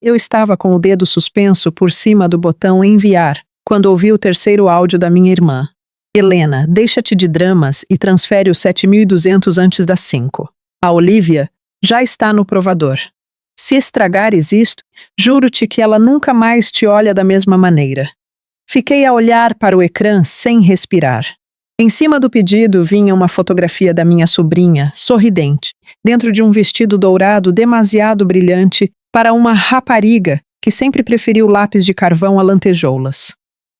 Eu estava com o dedo suspenso por cima do botão enviar, quando ouvi o terceiro áudio da minha irmã. Helena, deixa-te de dramas e transfere os 7.200 antes das 5. A Olivia já está no provador. Se estragares isto, juro-te que ela nunca mais te olha da mesma maneira. Fiquei a olhar para o ecrã sem respirar. Em cima do pedido vinha uma fotografia da minha sobrinha, sorridente, dentro de um vestido dourado demasiado brilhante para uma rapariga que sempre preferiu lápis de carvão a lantejoulas.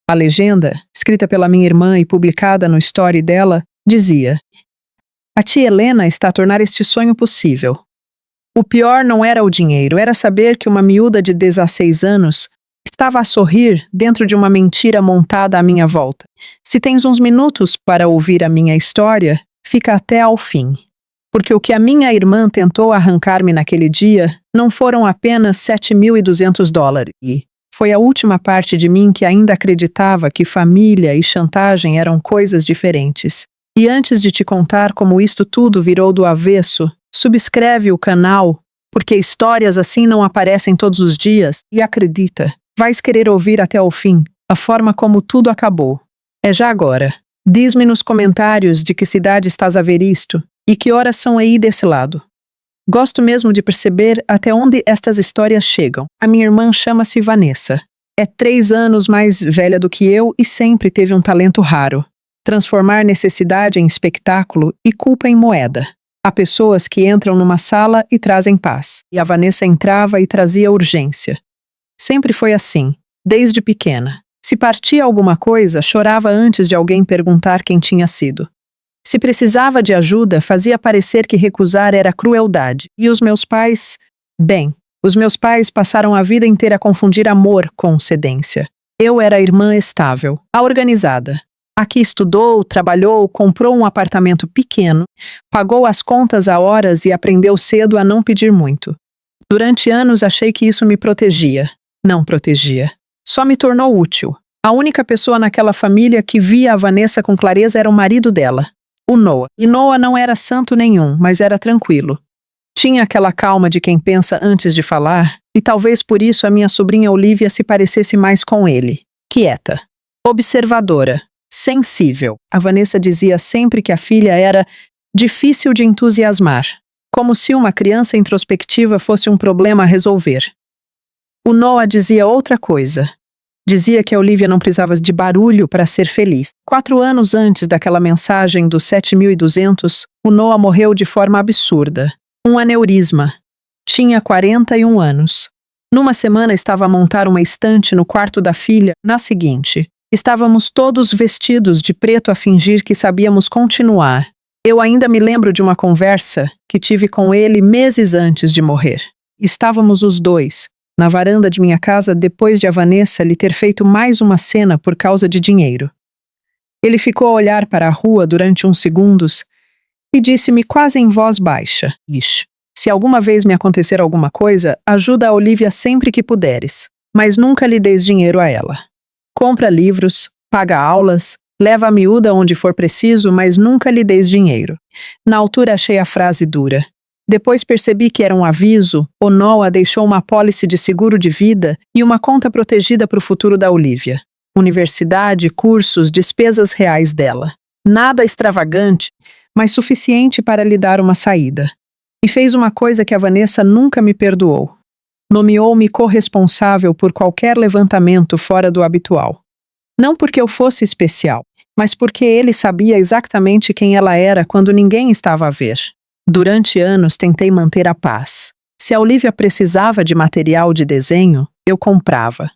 A legenda, escrita pela minha irmã e publicada no story dela, dizia: "A tia Helena está a tornar este sonho possível. O pior não era o dinheiro, era saber que uma miúda de 16 anos estava a sorrir dentro de uma mentira montada à minha volta. Se tens uns minutos para ouvir a minha história, fica até ao fim. Porque o que a minha irmã tentou arrancar-me naquele dia não foram apenas $7.200, e foi a última parte de mim que ainda acreditava que família e chantagem eram coisas diferentes. E antes de te contar como isto tudo virou do avesso, subscreve o canal, porque histórias assim não aparecem todos os dias, e acredita, vais querer ouvir até o fim, a forma como tudo acabou. É já agora. Diz-me nos comentários de que cidade estás a ver isto, e que horas são aí desse lado. Gosto mesmo de perceber até onde estas histórias chegam. A minha irmã chama-se Vanessa. É 3 anos mais velha do que eu e sempre teve um talento raro. Transformar necessidade em espetáculo e culpa em moeda. Há pessoas que entram numa sala e trazem paz. E a Vanessa entrava e trazia urgência. Sempre foi assim, desde pequena. Se partia alguma coisa, chorava antes de alguém perguntar quem tinha sido. Se precisava de ajuda, fazia parecer que recusar era crueldade. E os meus pais... Bem, os meus pais passaram a vida inteira a confundir amor com cedência. Eu era a irmã estável, a organizada. A que estudou, trabalhou, comprou um apartamento pequeno, pagou as contas a horas e aprendeu cedo a não pedir muito. Durante anos achei que isso me protegia. Não protegia. Só me tornou útil. A única pessoa naquela família que via a Vanessa com clareza era o marido dela, o Noah. E Noah não era santo nenhum, mas era tranquilo. Tinha aquela calma de quem pensa antes de falar, e talvez por isso a minha sobrinha Olivia se parecesse mais com ele. Quieta. Observadora. Sensível. A Vanessa dizia sempre que a filha era difícil de entusiasmar, como se uma criança introspectiva fosse um problema a resolver. O Noah dizia outra coisa. Dizia que a Olivia não precisava de barulho para ser feliz. 4 anos antes daquela mensagem dos 7.200, o Noah morreu de forma absurda. Um aneurisma. Tinha 41 anos. Numa semana estava a montar uma estante no quarto da filha. Na seguinte, estávamos todos vestidos de preto a fingir que sabíamos continuar. Eu ainda me lembro de uma conversa que tive com ele meses antes de morrer. Estávamos os dois na varanda de minha casa depois de a Vanessa lhe ter feito mais uma cena por causa de dinheiro. Ele ficou a olhar para a rua durante uns segundos e disse-me quase em voz baixa: "Ish, se alguma vez me acontecer alguma coisa, ajuda a Olivia sempre que puderes, mas nunca lhe des dinheiro a ela. Compra livros, paga aulas, leva a miúda onde for preciso, mas nunca lhe des dinheiro." Na altura achei a frase dura. Depois percebi que era um aviso. O Noah deixou uma apólice de seguro de vida e uma conta protegida para o futuro da Olivia. Universidade, cursos, despesas reais dela. Nada extravagante, mas suficiente para lhe dar uma saída. E fez uma coisa que a Vanessa nunca me perdoou. Nomeou-me corresponsável por qualquer levantamento fora do habitual. Não porque eu fosse especial, mas porque ele sabia exatamente quem ela era quando ninguém estava a ver. Durante anos tentei manter a paz. Se a Olivia precisava de material de desenho, eu comprava.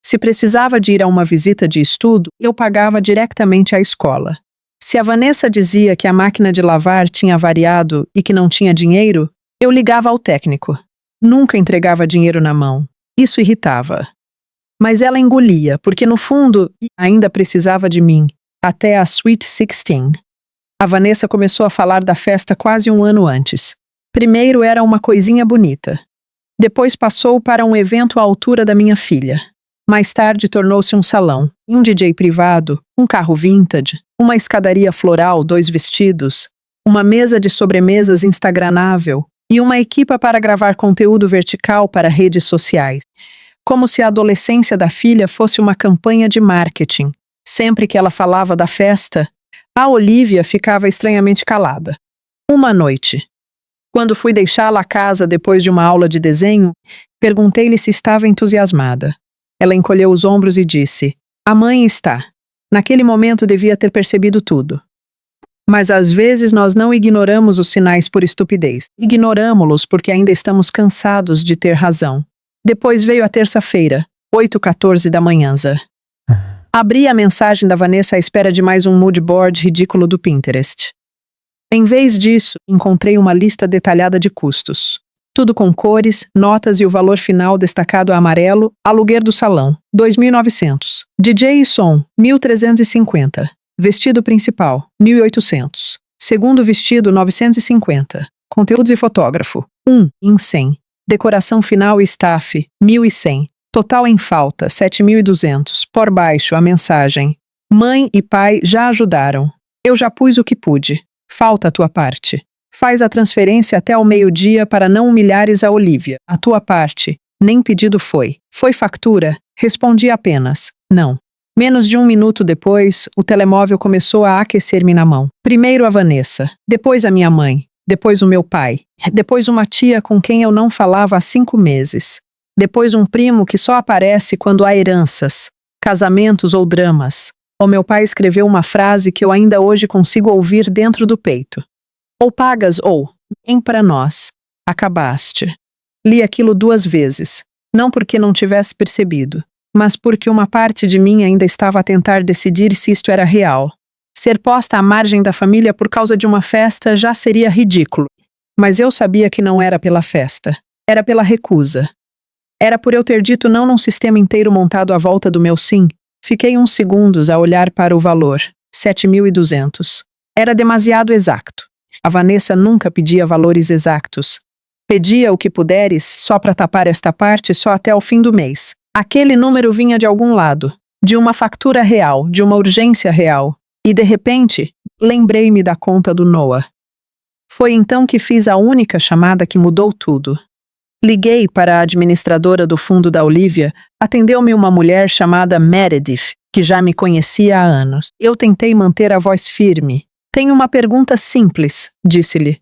Se precisava de ir a uma visita de estudo, eu pagava diretamente à escola. Se a Vanessa dizia que a máquina de lavar tinha variado e que não tinha dinheiro, eu ligava ao técnico. Nunca entregava dinheiro na mão. Isso irritava. Mas ela engolia, porque no fundo ainda precisava de mim, até a Sweet 16. A Vanessa começou a falar da festa quase um ano antes. Primeiro era uma coisinha bonita. Depois passou para um evento à altura da minha filha. Mais tarde tornou-se um salão, um DJ privado, um carro vintage, uma escadaria floral, 2 vestidos, uma mesa de sobremesas instagramável, e uma equipa para gravar conteúdo vertical para redes sociais. Como se a adolescência da filha fosse uma campanha de marketing. Sempre que ela falava da festa, a Olivia ficava estranhamente calada. Uma noite, quando fui deixá-la à casa depois de uma aula de desenho, perguntei-lhe se estava entusiasmada. Ela encolheu os ombros e disse: "A mãe está." Naquele momento devia ter percebido tudo. Mas às vezes nós não ignoramos os sinais por estupidez. Ignoramos-los porque ainda estamos cansados de ter razão. Depois veio a terça-feira, 8h14 da manhã. Abri a mensagem da Vanessa à espera de mais um mood board ridículo do Pinterest. Em vez disso, encontrei uma lista detalhada de custos. Tudo com cores, notas e o valor final destacado a amarelo. Aluguer do salão, 2.900. DJ e som, 1.350. Vestido principal, 1.800. Segundo vestido, 950. Conteúdos e fotógrafo, em 100. Decoração final e staff, 1.100. Total em falta, 7.200. Por baixo, a mensagem: "Mãe e pai já ajudaram. Eu já pus o que pude. Falta a tua parte. Faz a transferência até ao meio-dia para não humilhares a Olivia. A tua parte. Nem pedido foi. Foi factura?" Respondi apenas: "Não." Menos de 1 minuto depois, o telemóvel começou a aquecer-me na mão. Primeiro a Vanessa, depois a minha mãe, depois o meu pai, depois uma tia com quem eu não falava há 5 meses, depois um primo que só aparece quando há heranças, casamentos ou dramas. O meu pai escreveu uma frase que eu ainda hoje consigo ouvir dentro do peito: "Ou pagas ou, em para nós. Acabaste." Li aquilo 2 vezes, não porque não tivesse percebido, mas porque uma parte de mim ainda estava a tentar decidir se isto era real. Ser posta à margem da família por causa de uma festa já seria ridículo. Mas eu sabia que não era pela festa. Era pela recusa. Era por eu ter dito não num sistema inteiro montado à volta do meu sim. Fiquei uns segundos a olhar para o valor, 7.200. Era demasiado exato. A Vanessa nunca pedia valores exatos. Pedia o que puderes só para tapar esta parte só até o fim do mês. Aquele número vinha de algum lado, de uma factura real, de uma urgência real. E de repente, lembrei-me da conta do Noah. Foi então que fiz a única chamada que mudou tudo. Liguei para a administradora do fundo da Olivia. Atendeu-me uma mulher chamada Meredith, que já me conhecia há anos. Eu tentei manter a voz firme. "Tenho uma pergunta simples", disse-lhe.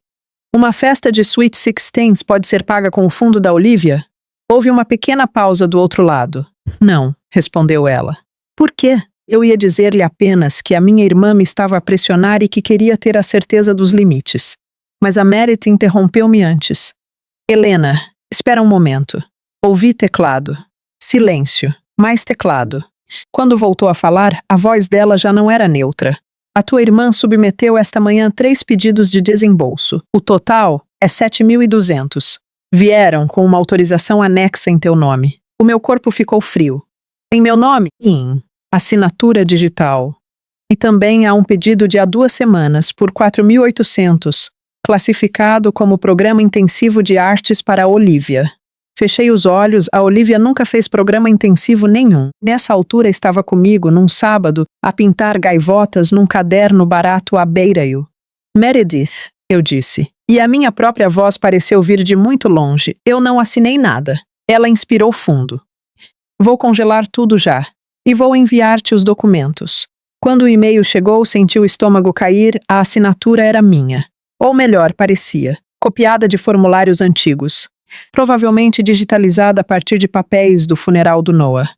"Uma festa de Sweet Sixteens pode ser paga com o fundo da Olivia?" Houve uma pequena pausa do outro lado. "Não", respondeu ela. "Por quê?" Eu ia dizer-lhe apenas que a minha irmã me estava a pressionar e que queria ter a certeza dos limites. Mas a Meredith interrompeu-me antes. "Helena, espera um momento." Ouvi teclado. Silêncio. Mais teclado. Quando voltou a falar, a voz dela já não era neutra. "A tua irmã submeteu esta manhã 3 pedidos de desembolso. O total é 7.200. Vieram com uma autorização anexa em teu nome." O meu corpo ficou frio. "Em meu nome?" Assinatura digital. "E também há um pedido de há 2 semanas por 4.800, classificado como Programa Intensivo de Artes para a Olivia." Fechei os olhos. A Olivia nunca fez programa intensivo nenhum. Nessa altura estava comigo, num sábado, a pintar gaivotas num caderno barato à beira-rio. "Meredith", eu disse. E a minha própria voz pareceu vir de muito longe. "Eu não assinei nada." Ela inspirou fundo. "Vou congelar tudo já. E vou enviar-te os documentos." Quando o e-mail chegou, senti o estômago cair. A assinatura era minha. Ou melhor, parecia. Copiada de formulários antigos. Provavelmente digitalizada a partir de papéis do funeral do Noah.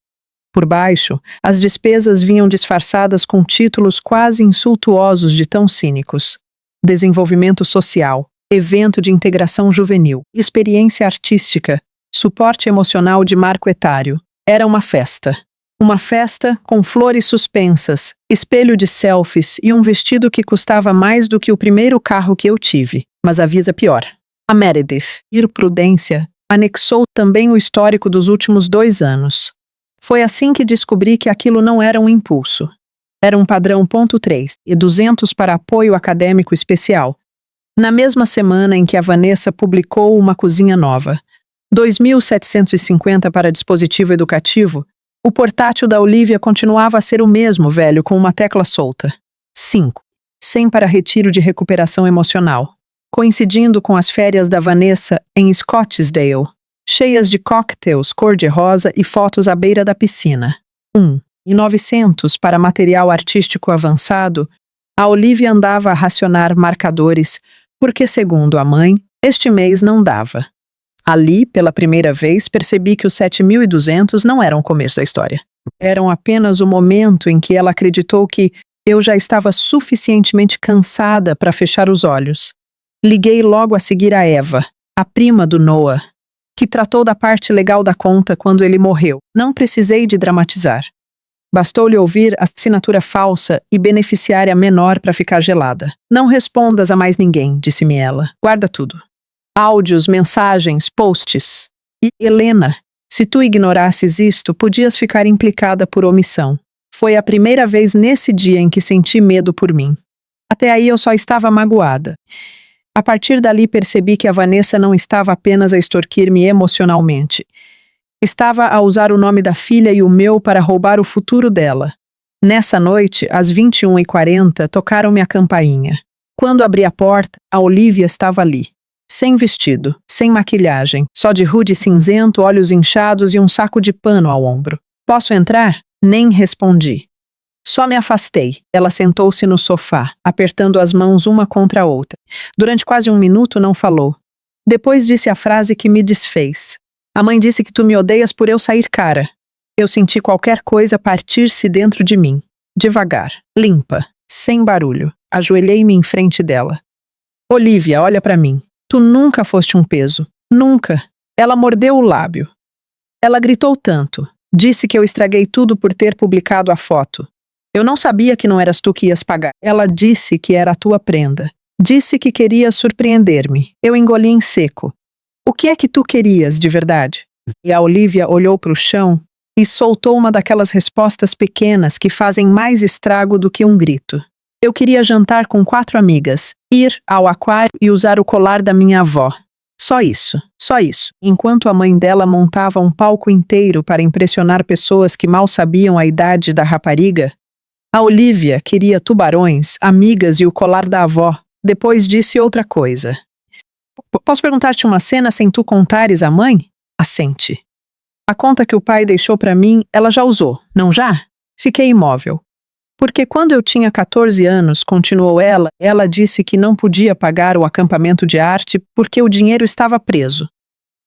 Por baixo, as despesas vinham disfarçadas com títulos quase insultuosos de tão cínicos. Desenvolvimento social, evento de integração juvenil, experiência artística, suporte emocional de marco etário. Era uma festa. Uma festa com flores suspensas, espelho de selfies e um vestido que custava mais do que o primeiro carro que eu tive. Mas avisa pior. A Meredith, prudência, anexou também o histórico dos últimos 2 anos. Foi assim que descobri que aquilo não era um impulso. Era um padrão .3 e 200 para apoio acadêmico especial. Na mesma semana em que a Vanessa publicou uma cozinha nova. 2.750 para dispositivo educativo. O portátil da Olivia continuava a ser o mesmo, velho, com uma tecla solta. 5. 100 para retiro de recuperação emocional. coincidindo com as férias da Vanessa em Scottsdale, cheias de cocktails cor-de-rosa e fotos à beira da piscina. 1.900 para material artístico avançado, a Olivia andava a racionar marcadores, porque, segundo a mãe, este mês não dava. Ali, pela primeira vez, percebi que os 7.200 não eram o começo da história. Eram apenas o momento em que ela acreditou que eu já estava suficientemente cansada para fechar os olhos. Liguei logo a seguir a Eva, a prima do Noah, que tratou da parte legal da conta quando ele morreu. Não precisei de dramatizar. Bastou-lhe ouvir a assinatura falsa e beneficiária menor para ficar gelada. Não respondas a mais ninguém, disse-me ela. Guarda tudo. Áudios, mensagens, posts. E, Helena, se tu ignorasses isto, podias ficar implicada por omissão. Foi a primeira vez nesse dia em que senti medo por mim. Até aí eu só estava magoada. A partir dali percebi que a Vanessa não estava apenas a extorquir-me emocionalmente. Estava a usar o nome da filha e o meu para roubar o futuro dela. Nessa noite, às 21h40, tocaram-me a campainha. Quando abri a porta, a Olivia estava ali. Sem vestido, sem maquilhagem, só de hoodie cinzento, olhos inchados e um saco de pano ao ombro. Posso entrar? Nem respondi. Só me afastei. Ela sentou-se no sofá, apertando as mãos uma contra a outra. Durante quase 1 minuto não falou. Depois disse a frase que me desfez. A mãe disse que tu me odeias por eu sair cara. Eu senti qualquer coisa partir-se dentro de mim. Devagar, limpa, sem barulho. Ajoelhei-me em frente dela. Olivia, olha para mim. Tu nunca foste um peso. Nunca. Ela mordeu o lábio. Ela gritou tanto. Disse que eu estraguei tudo por ter publicado a foto. Eu não sabia que não eras tu que ias pagar. Ela disse que era a tua prenda. Disse que queria surpreender-me. Eu engoli em seco. O que é que tu querias, de verdade? E a Olivia olhou para o chão e soltou uma daquelas respostas pequenas que fazem mais estrago do que um grito. Eu queria jantar com 4 amigas, ir ao aquário e usar o colar da minha avó. Só isso, só isso. Enquanto a mãe dela montava um palco inteiro para impressionar pessoas que mal sabiam a idade da rapariga, a Olivia queria tubarões, amigas e o colar da avó. Depois disse outra coisa. Posso perguntar-te uma cena sem tu contares à mãe? Assente. A conta que o pai deixou para mim, ela já usou, não já? Fiquei imóvel. Porque quando eu tinha 14 anos, continuou ela disse que não podia pagar o acampamento de arte porque o dinheiro estava preso.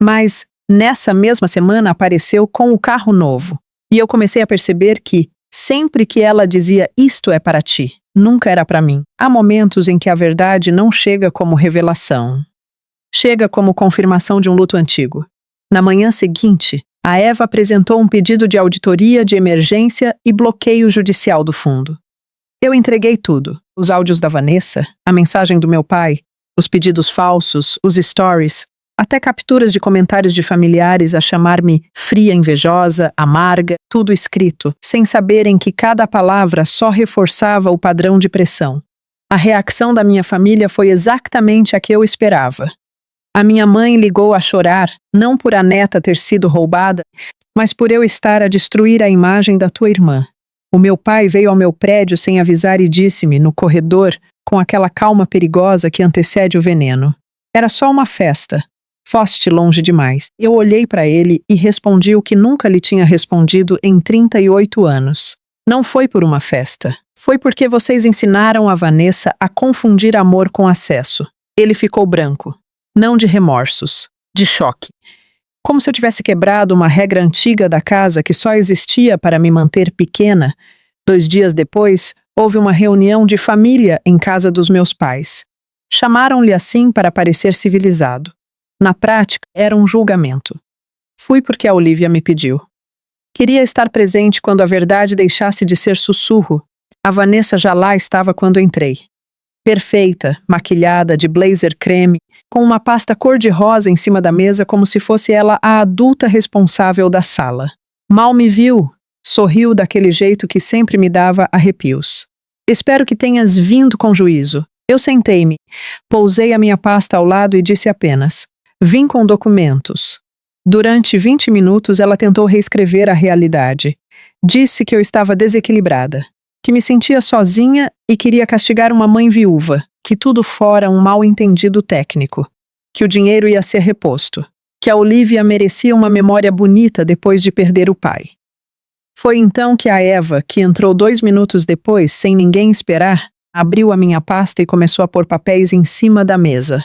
Mas, nessa mesma semana, apareceu com o carro novo. E eu comecei a perceber que, sempre que ela dizia isto é para ti, nunca era para mim. Há momentos em que a verdade não chega como revelação. Chega como confirmação de um luto antigo. Na manhã seguinte, a Eva apresentou um pedido de auditoria de emergência e bloqueio judicial do fundo. Eu entreguei tudo: os áudios da Vanessa, a mensagem do meu pai, os pedidos falsos, os stories, até capturas de comentários de familiares a chamar-me fria, invejosa, amarga, tudo escrito, sem saberem que cada palavra só reforçava o padrão de pressão. A reação da minha família foi exatamente a que eu esperava. A minha mãe ligou a chorar, não por a neta ter sido roubada, mas por eu estar a destruir a imagem da tua irmã. O meu pai veio ao meu prédio sem avisar e disse-me, no corredor, com aquela calma perigosa que antecede o veneno. Era só uma festa. Foste longe demais. Eu olhei para ele e respondi o que nunca lhe tinha respondido em 38 anos. Não foi por uma festa. Foi porque vocês ensinaram a Vanessa a confundir amor com acesso. Ele ficou branco. Não de remorsos, de choque. Como se eu tivesse quebrado uma regra antiga da casa que só existia para me manter pequena. 2 dias depois, houve uma reunião de família em casa dos meus pais. Chamaram-lhe assim para parecer civilizado. Na prática, era um julgamento. Fui porque a Olivia me pediu. Queria estar presente quando a verdade deixasse de ser sussurro. A Vanessa já lá estava quando entrei. Perfeita, maquilhada, de blazer creme, com uma pasta cor-de-rosa em cima da mesa como se fosse ela a adulta responsável da sala. Mal me viu, sorriu daquele jeito que sempre me dava arrepios. Espero que tenhas vindo com juízo. Eu sentei-me, pousei a minha pasta ao lado e disse apenas, vim com documentos. Durante 20 minutos ela tentou reescrever a realidade. Disse que eu estava desequilibrada, que me sentia sozinha e queria castigar uma mãe viúva, que tudo fora um mal-entendido técnico, que o dinheiro ia ser reposto, que a Olivia merecia uma memória bonita depois de perder o pai. Foi então que a Eva, que entrou 2 minutos depois, sem ninguém esperar, abriu a minha pasta e começou a pôr papéis em cima da mesa.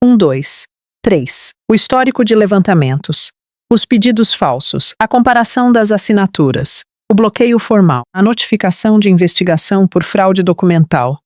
1, 2, 3. O histórico de levantamentos. Os pedidos falsos. A comparação das assinaturas. O bloqueio formal. A notificação de investigação por fraude documental.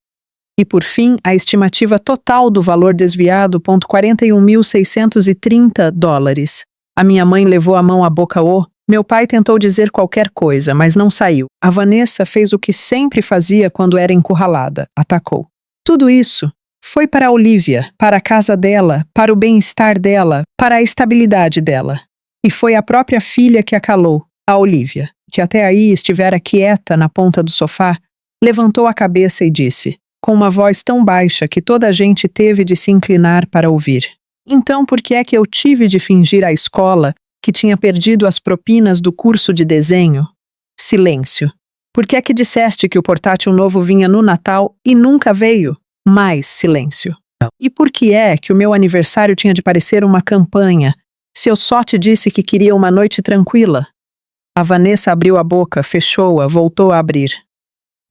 E, por fim, a estimativa total do valor desviado, $41.630. A minha mãe levou a mão à boca. Meu pai tentou dizer qualquer coisa, mas não saiu. A Vanessa fez o que sempre fazia quando era encurralada. Atacou. Tudo isso foi para a Olivia, para a casa dela, para o bem-estar dela, para a estabilidade dela. E foi a própria filha que a calou, a Olivia, que até aí estivera quieta na ponta do sofá, levantou a cabeça e disse, com uma voz tão baixa que toda a gente teve de se inclinar para ouvir. Então por que é que eu tive de fingir à escola que tinha perdido as propinas do curso de desenho? Silêncio. Por que é que disseste que o portátil novo vinha no Natal e nunca veio? Mais silêncio. E por que é que o meu aniversário tinha de parecer uma campanha, se eu só te disse que queria uma noite tranquila? A Vanessa abriu a boca, fechou-a, voltou a abrir.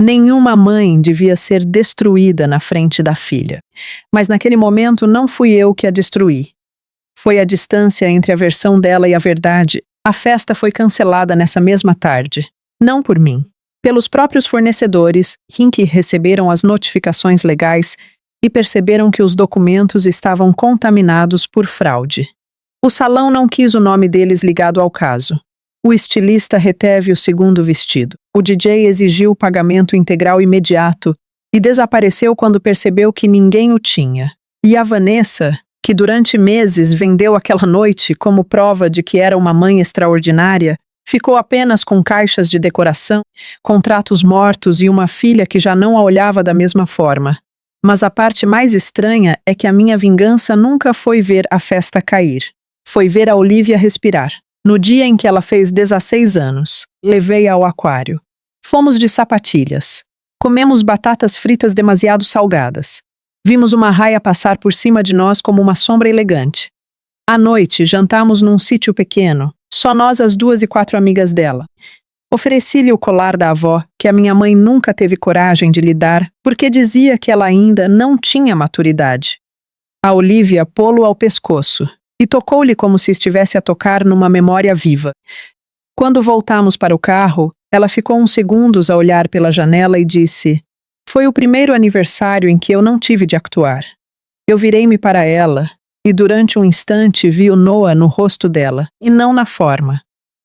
Nenhuma mãe devia ser destruída na frente da filha. Mas naquele momento não fui eu que a destruí. Foi a distância entre a versão dela e a verdade. A festa foi cancelada nessa mesma tarde. Não por mim. Pelos próprios fornecedores, que receberam as notificações legais e perceberam que os documentos estavam contaminados por fraude. O salão não quis o nome deles ligado ao caso. O estilista reteve o segundo vestido. O DJ exigiu o pagamento integral imediato e desapareceu quando percebeu que ninguém o tinha. E a Vanessa, que durante meses vendeu aquela noite como prova de que era uma mãe extraordinária, ficou apenas com caixas de decoração, contratos mortos e uma filha que já não a olhava da mesma forma. Mas a parte mais estranha é que a minha vingança nunca foi ver a festa cair. Foi ver a Olivia respirar. No dia em que ela fez 16 anos, levei-a ao aquário. Fomos de sapatilhas. Comemos batatas fritas demasiado salgadas. Vimos uma raia passar por cima de nós como uma sombra elegante. À noite, jantamos num sítio pequeno, só nós as 2 e 4 amigas dela. Ofereci-lhe o colar da avó, que a minha mãe nunca teve coragem de lhe dar, porque dizia que ela ainda não tinha maturidade. A Olivia pô-lo ao pescoço e tocou-lhe como se estivesse a tocar numa memória viva. Quando voltamos para o carro, ela ficou uns segundos a olhar pela janela e disse: "Foi o primeiro aniversário em que eu não tive de actuar." Eu virei-me para ela e durante um instante vi o Noah no rosto dela, e não na forma.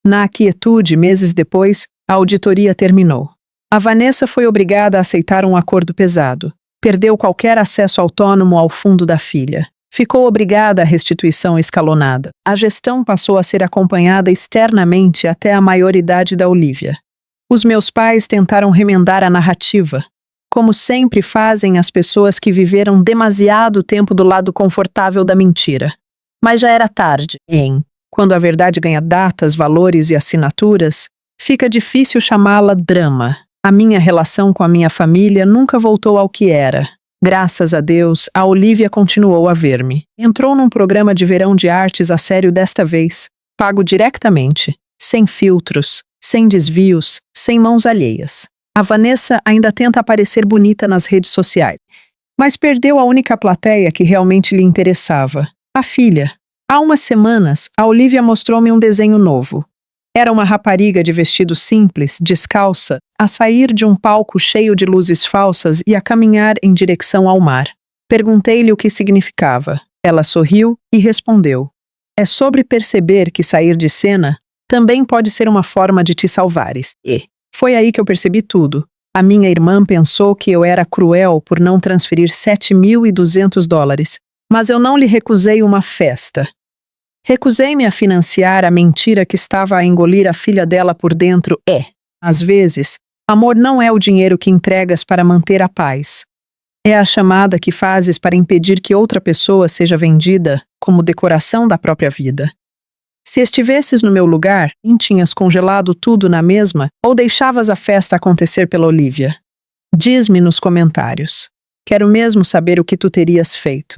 Na quietude, meses depois, a auditoria terminou. A Vanessa foi obrigada a aceitar um acordo pesado. Perdeu qualquer acesso autônomo ao fundo da filha. Ficou obrigada à restituição escalonada. A gestão passou a ser acompanhada externamente até a maioridade da Olivia. Os meus pais tentaram remendar a narrativa, como sempre fazem as pessoas que viveram demasiado tempo do lado confortável da mentira. Mas já era tarde. Quando a verdade ganha datas, valores e assinaturas, fica difícil chamá-la drama. A minha relação com a minha família nunca voltou ao que era. Graças a Deus, a Olivia continuou a ver-me. Entrou num programa de verão de artes a sério desta vez, pago diretamente, sem filtros, sem desvios, sem mãos alheias. A Vanessa ainda tenta aparecer bonita nas redes sociais, mas perdeu a única plateia que realmente lhe interessava, a filha. Há umas semanas, a Olivia mostrou-me um desenho novo. Era uma rapariga de vestido simples, descalça, a sair de um palco cheio de luzes falsas e a caminhar em direção ao mar. Perguntei-lhe o que significava. Ela sorriu e respondeu: "É sobre perceber que sair de cena também pode ser uma forma de te salvares." E foi aí que eu percebi tudo. A minha irmã pensou que eu era cruel por não transferir $7.200, mas eu não lhe recusei uma festa. Recusei-me a financiar a mentira que estava a engolir a filha dela por dentro. Às vezes, amor não é o dinheiro que entregas para manter a paz. É a chamada que fazes para impedir que outra pessoa seja vendida como decoração da própria vida. Se estivesses no meu lugar, tinhas congelado tudo na mesma ou deixavas a festa acontecer pela Olivia? Diz-me nos comentários. Quero mesmo saber o que tu terias feito.